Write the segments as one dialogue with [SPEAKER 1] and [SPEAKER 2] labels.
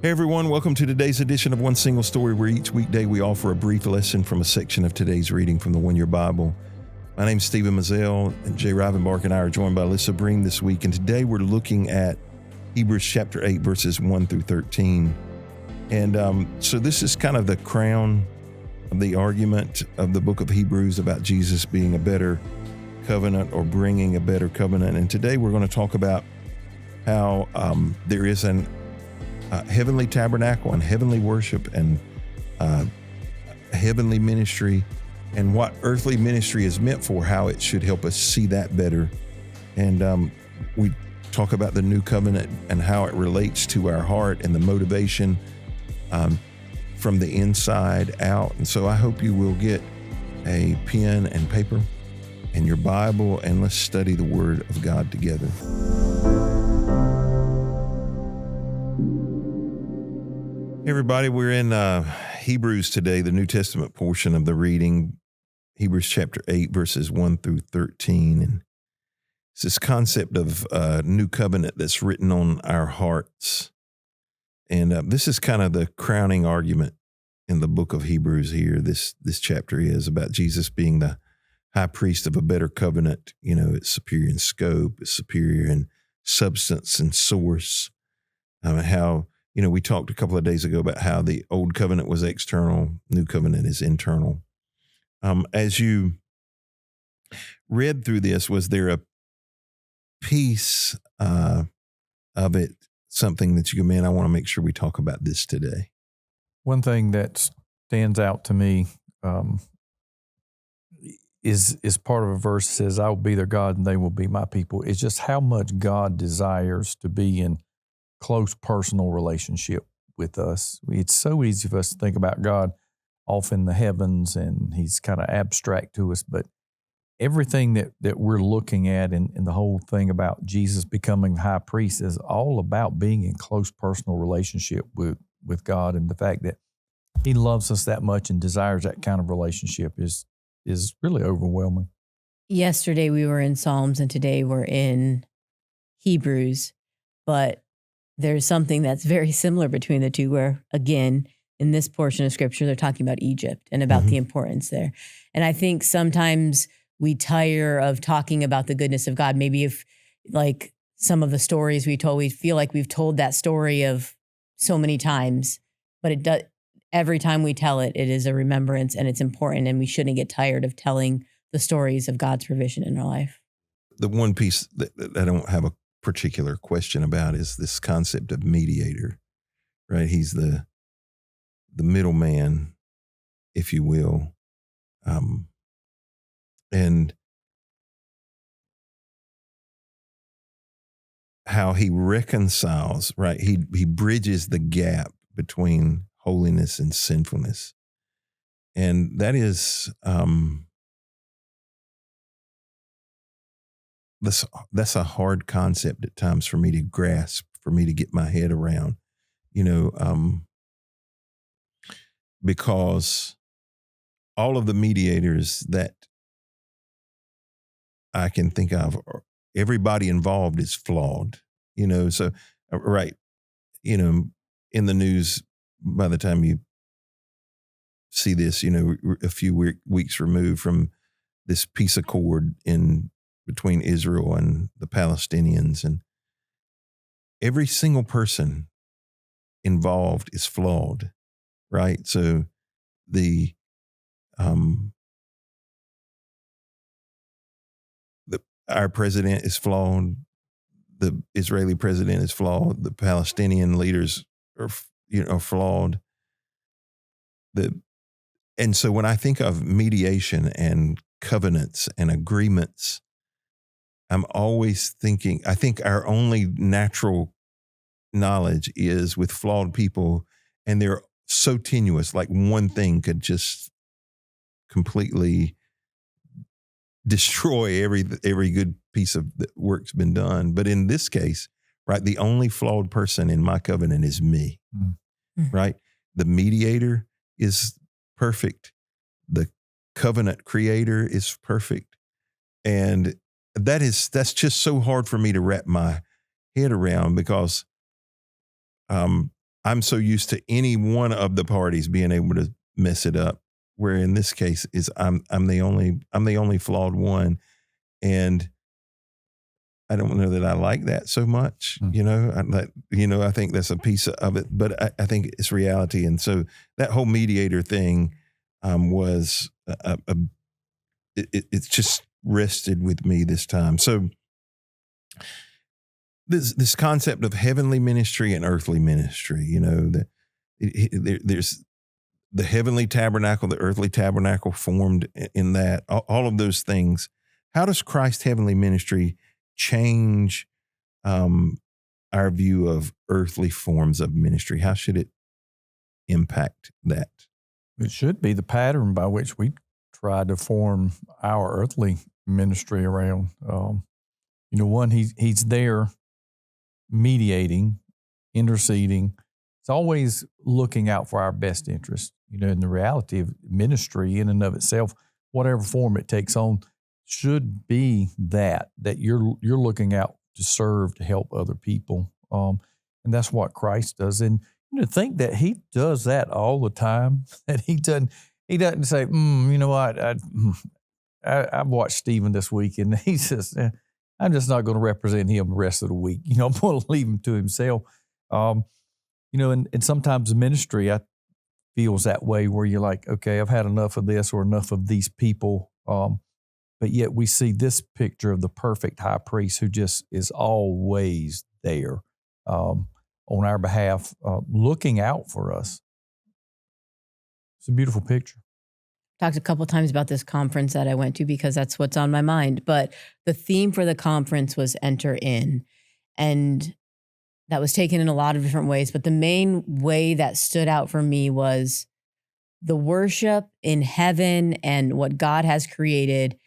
[SPEAKER 1] Hey everyone, welcome to today's edition of One Single Story, where each weekday we offer a brief lesson from a section of today's reading from the One Year Bible. My name's Stephen Mizell, and Rivenbark and I are joined by Alyssa, Bream this week, and today we're looking at Hebrews chapter 8, verses 1 through 13. And so this is kind of the crown of the argument of the book of Hebrews about Jesus being a better covenant or bringing a better covenant. And today we're going to talk about how there is an heavenly tabernacle and heavenly worship and heavenly ministry, and what earthly ministry is meant for, how it should help us see that better. And we talk about the new covenant and how it relates to our heart and the motivation from the inside out. And so I hope you will get a pen and paper and your Bible, and let's study the Word of God together. Hey everybody, we're in Hebrews today, the New Testament portion of the reading, Hebrews chapter 8, verses 1 through 13. And it's this concept of new covenant that's written on our hearts. And this is kind of the crowning argument in the book of Hebrews here. This chapter is about Jesus being the high priest of a better covenant. You know, it's superior in scope, it's superior in substance and source. How, you know, we talked a couple of days ago about how the old covenant was external, new covenant is internal. As you read through this, was there a piece of it, something that you go, man, I want to make sure we talk about this today?
[SPEAKER 2] One thing that stands out to me is part of a verse that says, I will be their God and they will be my people. It's just how much God desires to be in close personal relationship with us. It's so easy for us to think about God off in the heavens, and he's kind of abstract to us, but everything that we're looking at and the whole thing about Jesus becoming high priest is all about being in close personal relationship with God, and the fact that he loves us that much and desires that kind of relationship is really overwhelming.
[SPEAKER 3] Yesterday we were in Psalms and today we're in Hebrews, but there's something that's very similar between the two, where, again, in this portion of scripture, they're talking about Egypt and about the importance there. And I think sometimes we tire of talking about the goodness of God. Maybe if, like, some of the stories we told, we feel like we've told that story of so many times, but it does, every time we tell it, it is a remembrance and it's important, and we shouldn't get tired of telling the stories of God's provision in our life.
[SPEAKER 1] The one piece that I don't have a particular question about is this concept of mediator, right? He's the middleman, if you will, and how he reconciles, right? He bridges the gap between holiness and sinfulness, and that is that's a hard concept at times for me to grasp, for me to get my head around, you know, because all of the mediators that I can think of, everybody involved is flawed, you know. So, right, you know, in the news, by the time you see this, you know, a few weeks removed from this peace accord between Israel and the Palestinians, and every single person involved is flawed, right? So our president is flawed, the Israeli president is flawed, the Palestinian leaders are, you know, flawed. And so when I think of mediation and covenants and agreements, I'm always thinking, I think our only natural knowledge is with flawed people, and they're so tenuous, like one thing could just completely destroy every good piece of work's been done. But in this case, right, the only flawed person in my covenant is me, right? The mediator is perfect. The covenant creator is perfect. And that's just so hard for me to wrap my head around, because I'm so used to any one of the parties being able to mess it up. Where in this case is I'm the only flawed one, and I don't know that I like that so much. I think that's a piece of it, but I think it's reality. And so that whole mediator thing was it's just rested with me this time. So this concept of heavenly ministry and earthly ministry, there's the heavenly tabernacle, the earthly tabernacle formed in that, all of those things. How does Christ's heavenly ministry change our view of earthly forms of ministry? How should it impact that?
[SPEAKER 2] It should be the pattern by which we try to form our earthly ministry around. One, he's there mediating, interceding. It's always looking out for our best interest. And the reality of ministry in and of itself, whatever form it takes on, should be that you're looking out to serve, to help other people. And that's what Christ does. And to think that he does that all the time, that he doesn't say, you know what, I've watched Stephen this week, and he says, I'm just not going to represent him the rest of the week. I'm going to leave him to himself. And sometimes the ministry feels that way, where you're like, okay, I've had enough of this or enough of these people. But yet we see this picture of the perfect high priest who just is always there on our behalf, looking out for us. It's a beautiful picture.
[SPEAKER 3] Talked a couple of times about this conference that I went to because that's what's on my mind. But the theme for the conference was enter in. And that was taken in a lot of different ways. But the main way that stood out for me was the worship in heaven and what God has created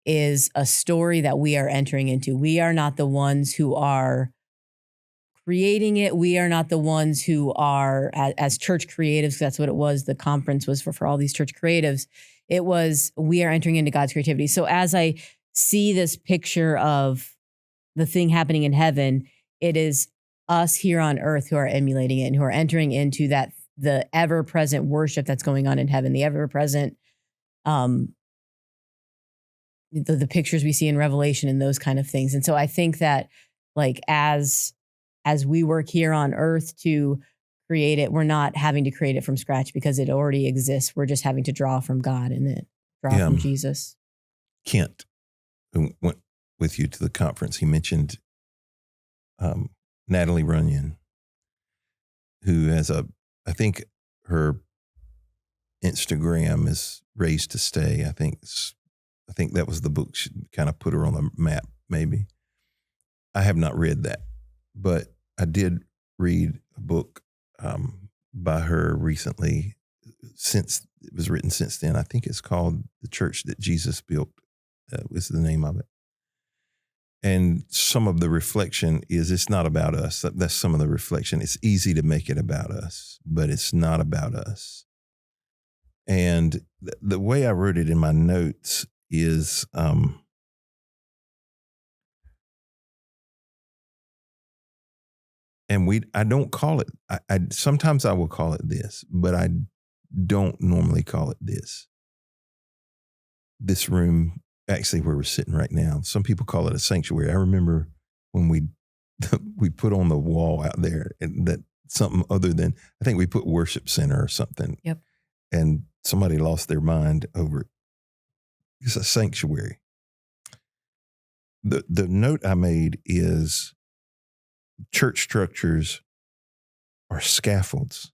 [SPEAKER 3] is a story that we are entering into. We are not the ones who are creating it. We are not the ones who are, as church creatives, that's what it was. The conference was for all these church creatives. It was, we are entering into God's creativity. So as I see this picture of the thing happening in heaven, it is us here on earth who are emulating it and who are entering into that, the ever-present worship that's going on in heaven, the ever-present, the pictures we see in Revelation and those kind of things. And so I think that as we work here on earth to create it, we're not having to create it from scratch because it already exists. We're just having to draw from God and draw from Jesus.
[SPEAKER 1] Kent, who went with you to the conference, he mentioned Natalie Runyon, who has I think her Instagram is Raised to Stay. I think that was the book she kind of put her on the map, maybe. I have not read that, but I did read a book by her recently, since it was written since then. I think it's called The Church That Jesus Built, is the name of it. And some of the reflection is, it's not about us. That's some of the reflection. It's easy to make it about us, but it's not about us. And the way I wrote it in my notes is, I don't call it, I sometimes I will call it this, but I don't normally call it this. This room, actually where we're sitting right now, some people call it a sanctuary. I remember when we put on the wall out there, and that something other than, I think we put worship center or something.
[SPEAKER 3] Yep.
[SPEAKER 1] And somebody lost their mind over it. It's a sanctuary. The note I made is, church structures are scaffolds,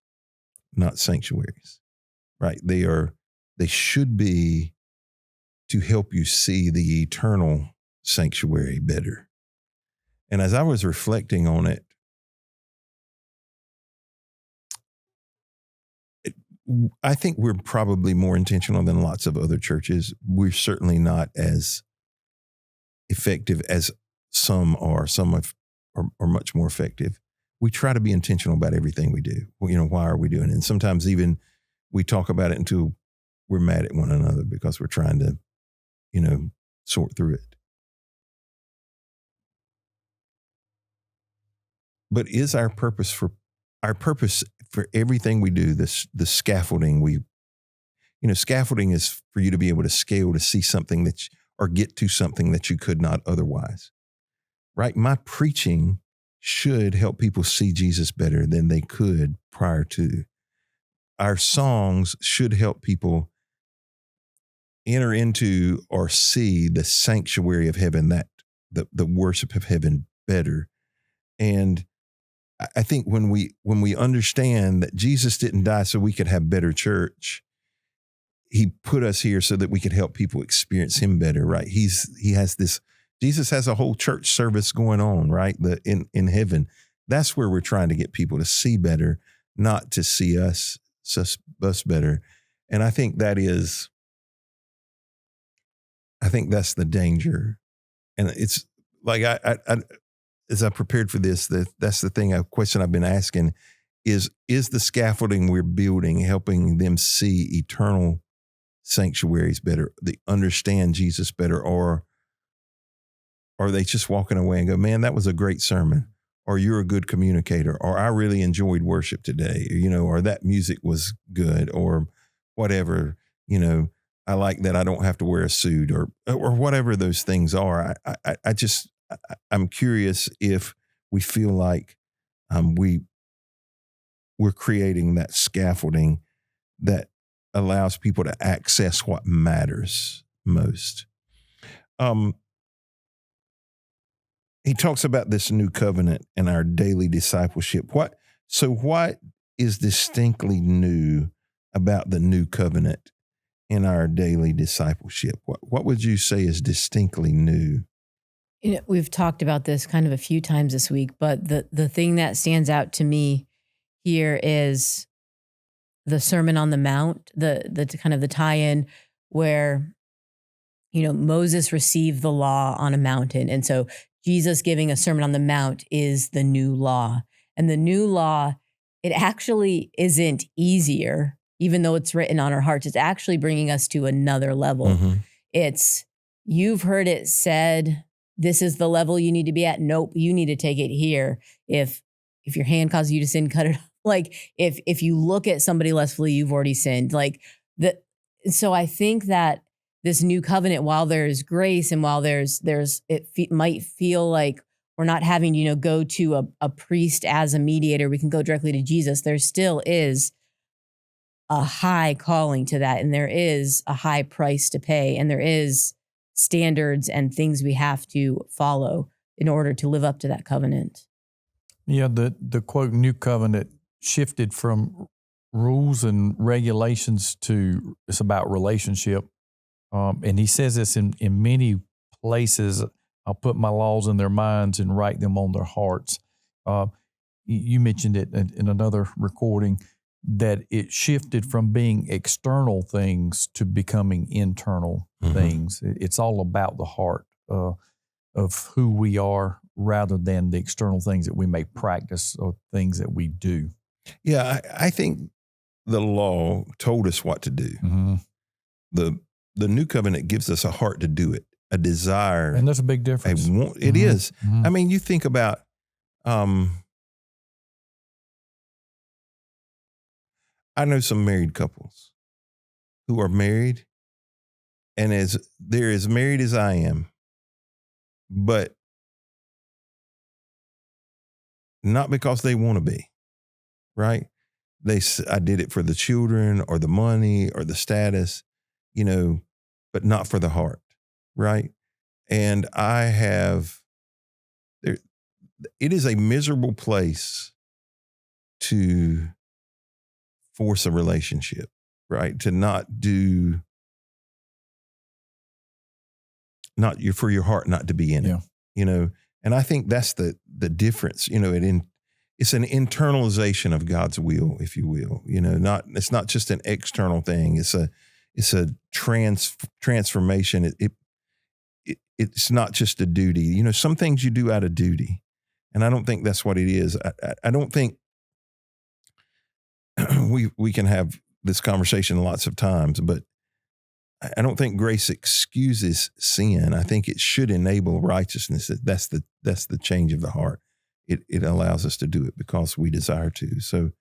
[SPEAKER 1] not sanctuaries, right? They should be to help you see the eternal sanctuary better. And as I was reflecting on it, I think we're probably more intentional than lots of other churches. We're certainly not as effective as some are. Some are much more effective. We try to be intentional about everything we do. Why are we doing it? And sometimes even we talk about it until we're mad at one another because we're trying to, sort through it. But is our purpose for our purpose for everything we do, the scaffolding scaffolding is for you to be able to scale to see something or get to something that you could not otherwise, right? My preaching should help people see Jesus better than they could prior to. Our songs should help people enter into or see the sanctuary of heaven, that the worship of heaven better. And I think when we understand that Jesus didn't die so we could have better church, he put us here so that we could help people experience him better, right? Jesus has a whole church service going on, right? In heaven. That's where we're trying to get people to see better, not to see us better. And I think that's the danger. And it's like, I as I prepared for this, that's the thing, a question I've been asking is the scaffolding we're building helping them see eternal sanctuaries better, they understand Jesus better, or are they just walking away and go, man, that was a great sermon, or you're a good communicator, or I really enjoyed worship today, or that music was good, or whatever, I like that I don't have to wear a suit, or whatever those things are. I'm curious if we feel like we're creating that scaffolding that allows people to access what matters most. He talks about this new covenant and our daily discipleship. What is distinctly new about the new covenant in our daily discipleship? What would you say is distinctly new?
[SPEAKER 3] We've talked about this kind of a few times this week, but the thing that stands out to me here is the Sermon on the Mount, the kind of the tie-in where, Moses received the law on a mountain. And so Jesus giving a Sermon on the Mount is the new law. And the new law, it actually isn't easier, even though it's written on our hearts. It's actually bringing us to another level. Mm-hmm. You've heard it said, this is the level you need to be at. Nope, you need to take it here. If your hand causes you to sin, cut it off. Like if you look at somebody lustfully, you've already sinned. So I think that this new covenant, while there's grace and while might feel like we're not having to, go to a priest as a mediator, we can go directly to Jesus. There still is a high calling to that, and there is a high price to pay, and there is standards and things we have to follow in order to live up to that covenant.
[SPEAKER 2] Yeah, the quote new covenant shifted from rules and regulations to it's about relationship. And he says this in many places. I'll put my laws in their minds and write them on their hearts. You mentioned it in another recording that it shifted from being external things to becoming internal things. It's all about the heart of who we are rather than the external things that we may practice or things that we do.
[SPEAKER 1] Yeah, I think the law told us what to do. Mm-hmm. The new covenant gives us a heart to do it, a desire.
[SPEAKER 2] And there's a big difference.
[SPEAKER 1] It is. Mm-hmm. I mean, you think about, I know some married couples who are married and they're as married as I am, but not because they want to be, right? I did it for the children or the money or the status, but not for the heart, right? And it is a miserable place to force a relationship, right? To for your heart not to be in it, And I think that's the difference, it's an internalization of God's will, if you will, it's not just an external thing. It's a transformation. It's not just a duty. Some things you do out of duty, and I don't think that's what it is. I don't think we can have this conversation lots of times, but I don't think grace excuses sin. I think it should enable righteousness. That's the change of the heart. it allows us to do it because we desire to. So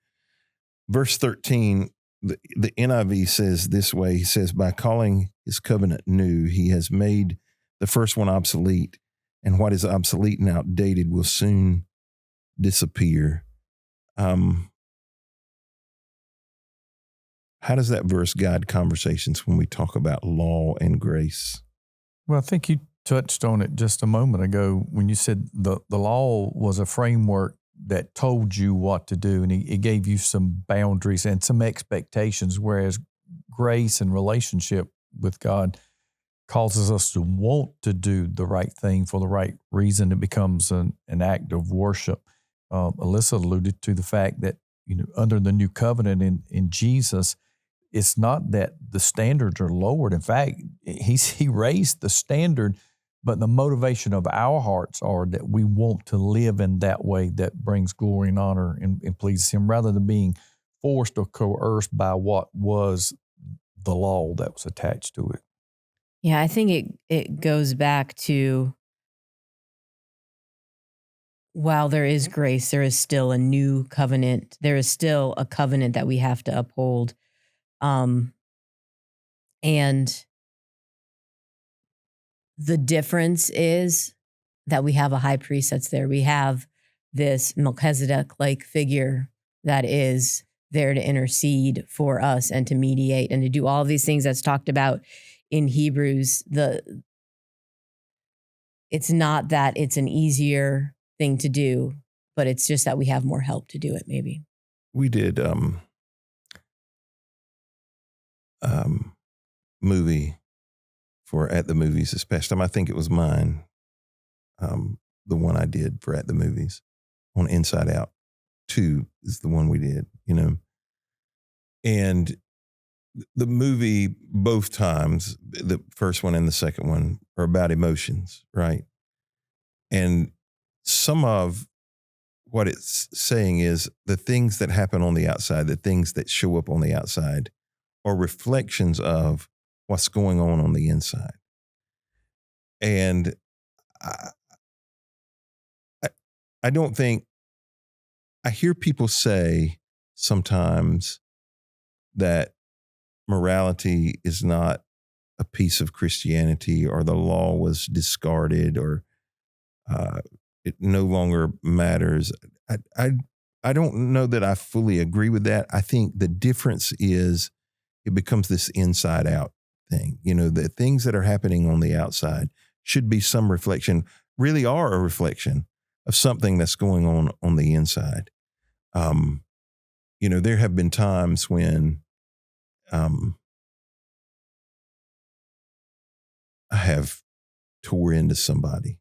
[SPEAKER 1] verse 13, the NIV says this way. He says, by calling his covenant new, he has made the first one obsolete, and what is obsolete and outdated will soon disappear. How does that verse guide conversations when we talk about law and grace?
[SPEAKER 2] Well, I think you touched on it just a moment ago when you said the law was a framework that told you what to do, and it gave you some boundaries and some expectations, whereas grace and relationship with God causes us to want to do the right thing for the right reason. It becomes an act of worship. Alyssa alluded to the fact that, under the new covenant in Jesus, it's not that the standards are lowered. In fact, he raised the standard, but the motivation of our hearts are that we want to live in that way that brings glory and honor and pleases him, rather than being forced or coerced by what was the law that was attached to it.
[SPEAKER 3] Yeah, I think it goes back to, while there is grace, there is still a new covenant. There is still a covenant that we have to uphold. And the difference is that we have a high priest that's there. We have this Melchizedek-like figure that is there to intercede for us and to mediate and to do all of these things that's talked about in Hebrews. It's not that it's an easier thing to do, but it's just that we have more help to do it, maybe.
[SPEAKER 1] We did movie for At the Movies this past time. I think it was mine, the one I did for At the Movies on Inside Out 2 is the one we did, And the movie, both times, the first one and the second one, are about emotions, right? And some of what it's saying is the things that happen on the outside, the things that show up on the outside, are reflections of what's going on the inside. And I don't think, I hear people say sometimes that morality is not a piece of Christianity, or the law was discarded, or it no longer matters. I don't know that I fully agree with that. I think the difference is it becomes this inside out thing. The things that are happening on the outside should be some reflection, really are a reflection of something that's going on the inside. There have been times when I have tore into somebody,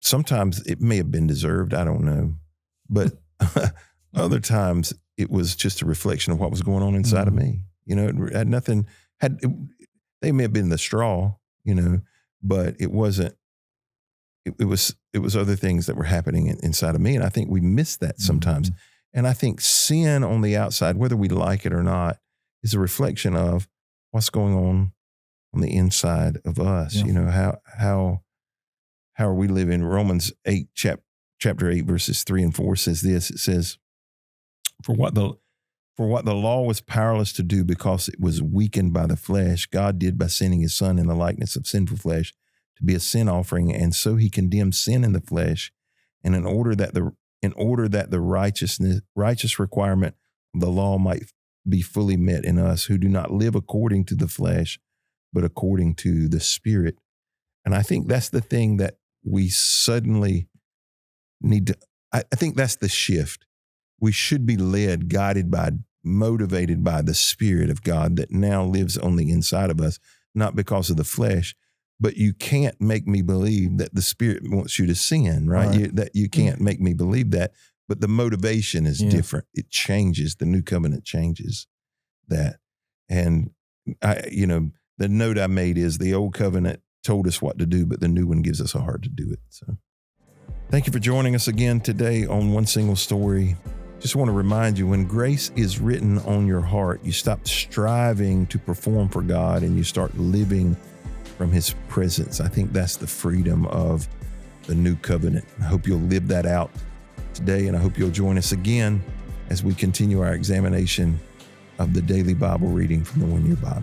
[SPEAKER 1] Sometimes it may have been deserved. I don't know. But other times it was just a reflection of what was going on inside of me. It had nothing, they may have been the straw, but it wasn't, it was other things that were happening inside of me. And I think we miss that sometimes. Mm-hmm. And I think sin on the outside, whether we like it or not, is a reflection of what's going on the inside of us. Yeah. How are we living? Romans 8, chapter 8, verses 3 and 4 says this. It says, for what the law was powerless to do because it was weakened by the flesh, God did by sending his son in the likeness of sinful flesh to be a sin offering. And so he condemned sin in the flesh. And in order that the righteous requirement of the law might be fully met in us who do not live according to the flesh, but according to the Spirit. And I think that's the thing that we suddenly need to, I think that's the shift. We should be led, guided by, motivated by the Spirit of God that now lives on the inside of us, not because of the flesh. But you can't make me believe that the Spirit wants you to sin, right? That you can't make me believe that. But the motivation is different. It changes. The new covenant changes that. And the note I made is the old covenant told us what to do, but the new one gives us a heart to do it. So thank you for joining us again today on One Single Story. Just want to remind you, when grace is written on your heart, you stop striving to perform for God and you start living from his presence. I think that's the freedom of the new covenant. I hope you'll live that out today, and I hope you'll join us again as we continue our examination of the daily Bible reading from the One Year Bible.